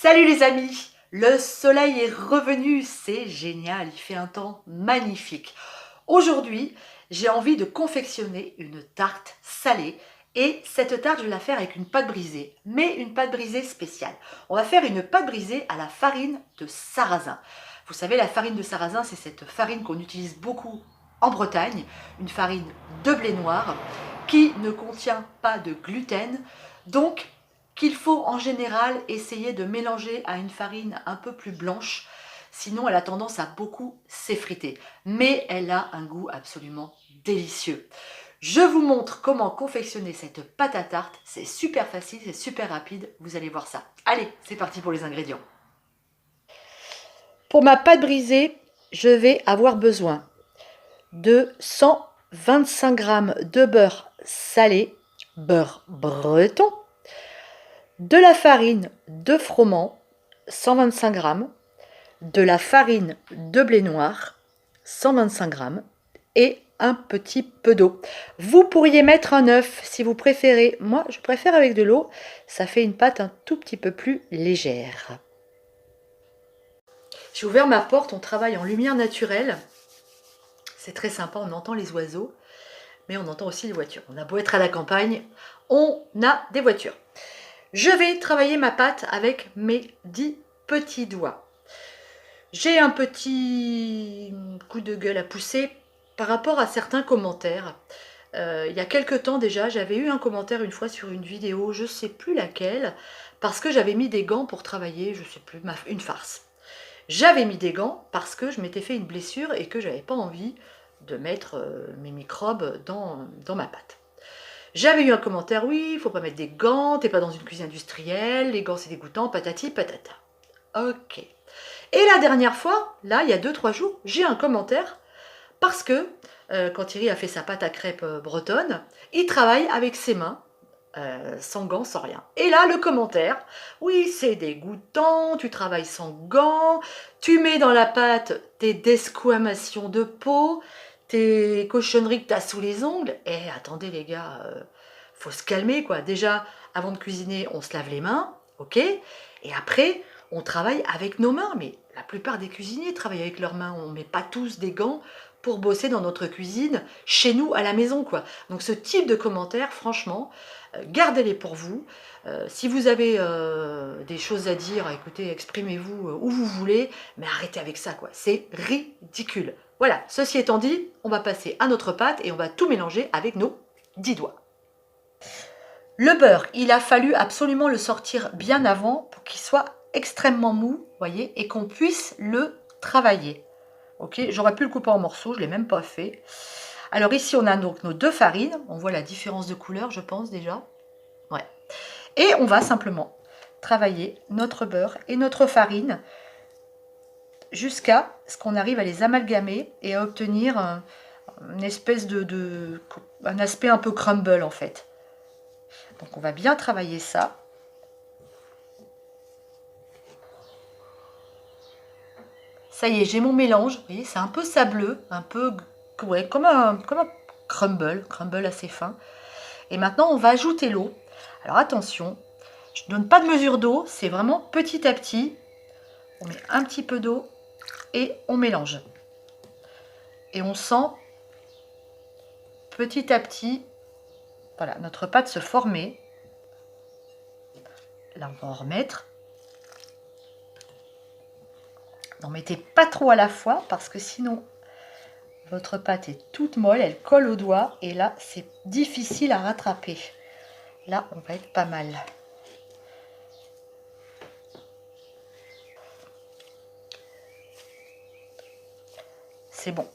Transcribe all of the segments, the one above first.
Salut les amis, le soleil est revenu, c'est génial, il fait un temps magnifique. Aujourd'hui, j'ai envie de confectionner une tarte salée et cette tarte, je vais la faire avec une pâte brisée, mais une pâte brisée spéciale. On va faire une pâte brisée à la farine de sarrasin. Vous savez, la farine de sarrasin, c'est cette farine qu'on utilise beaucoup en Bretagne, une farine de blé noir qui ne contient pas de gluten, donc qu'il faut en général essayer de mélanger à une farine un peu plus blanche, sinon elle a tendance à beaucoup s'effriter, mais elle a un goût absolument délicieux. Je vous montre comment confectionner cette pâte à tarte, c'est super facile, c'est super rapide, vous allez voir ça. Allez, c'est parti pour les ingrédients. Pour ma pâte brisée, je vais avoir besoin de 125 g de beurre salé, beurre breton, de la farine de froment, 125 g, de la farine de blé noir, 125 g, et un petit peu d'eau. Vous pourriez mettre un œuf si vous préférez. Moi, je préfère avec de l'eau. Ça fait une pâte un tout petit peu plus légère. J'ai ouvert ma porte, on travaille en lumière naturelle. C'est très sympa, on entend les oiseaux, mais on entend aussi les voitures. On a beau être à la campagne, on a des voitures. Je vais travailler ma pâte avec mes 10 petits doigts. J'ai un petit coup de gueule à pousser par rapport à certains commentaires. Il y a quelques temps déjà, j'avais eu un commentaire une fois sur une vidéo, je ne sais plus laquelle, parce que j'avais mis des gants pour travailler, je ne sais plus, une farce. J'avais mis des gants parce que je m'étais fait une blessure et que j'avais pas envie de mettre mes microbes dans ma pâte. J'avais eu un commentaire, oui, il faut pas mettre des gants, t'es pas dans une cuisine industrielle, les gants c'est dégoûtant, patati patata. Ok. Et la dernière fois, là, il y a 2-3 jours, j'ai un commentaire parce que quand Thierry a fait sa pâte à crêpes bretonne, il travaille avec ses mains, sans gants, sans rien. Et là, le commentaire, oui, c'est dégoûtant, tu travailles sans gants, tu mets dans la pâte tes desquamations de peau, tes cochonneries que tu as sous les ongles. Eh, attendez les gars, faut se calmer quoi. Déjà, avant de cuisiner, on se lave les mains, ok? Et après, on travaille avec nos mains. Mais la plupart des cuisiniers travaillent avec leurs mains. On ne met pas tous des gants pour bosser dans notre cuisine, chez nous, à la maison quoi. Donc ce type de commentaires, franchement, gardez-les pour vous. Si vous avez des choses à dire, écoutez, exprimez-vous où vous voulez, mais arrêtez avec ça quoi. C'est ridicule. Voilà, ceci étant dit, on va passer à notre pâte et on va tout mélanger avec nos 10 doigts. Le beurre, il a fallu absolument le sortir bien avant pour qu'il soit extrêmement mou, voyez, et qu'on puisse le travailler. Ok, j'aurais pu le couper en morceaux, je ne l'ai même pas fait. Alors ici, on a donc nos 2 farines. On voit la différence de couleur, je pense déjà. Ouais. Et on va simplement travailler notre beurre et notre farine jusqu'à ce qu'on arrive à les amalgamer et à obtenir une espèce un aspect un peu crumble en fait. Donc on va bien travailler ça. Ça y est, j'ai mon mélange. Vous voyez, c'est un peu sableux, un peu ouais, comme un crumble assez fin. Et maintenant, on va ajouter l'eau. Alors attention, je ne donne pas de mesure d'eau, c'est vraiment petit à petit. On met un petit peu d'eau et on mélange. Et on sent petit à petit, voilà, notre pâte se former. Là, on va en remettre. N'en mettez pas trop à la fois parce que sinon, votre pâte est toute molle, elle colle au doigt et là, c'est difficile à rattraper. Là, on va être pas mal. C'est bon.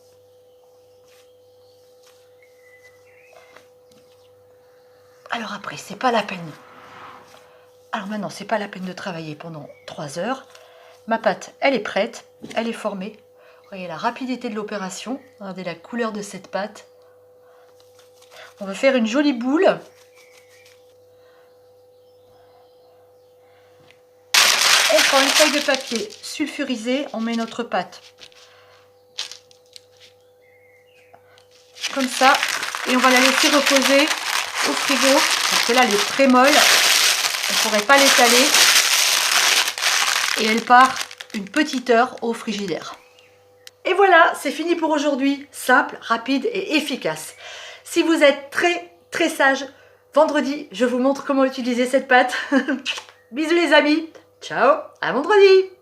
Alors après, c'est pas la peine. Alors maintenant, c'est pas la peine de travailler pendant 3 heures. Ma pâte, elle est prête, elle est formée. Vous voyez la rapidité de l'opération. Regardez la couleur de cette pâte. On va faire une jolie boule. On prend une feuille de papier sulfurisée, on met notre pâte comme ça et on va la laisser reposer au frigo parce que là elle est très molle, on ne pourrait pas l'étaler. et elle part une petite heure au frigidaire. Et voilà, c'est fini pour aujourd'hui. Simple, rapide et efficace. Si vous êtes très sage, vendredi, je vous montre comment utiliser cette pâte. Bisous les amis. Ciao, à vendredi.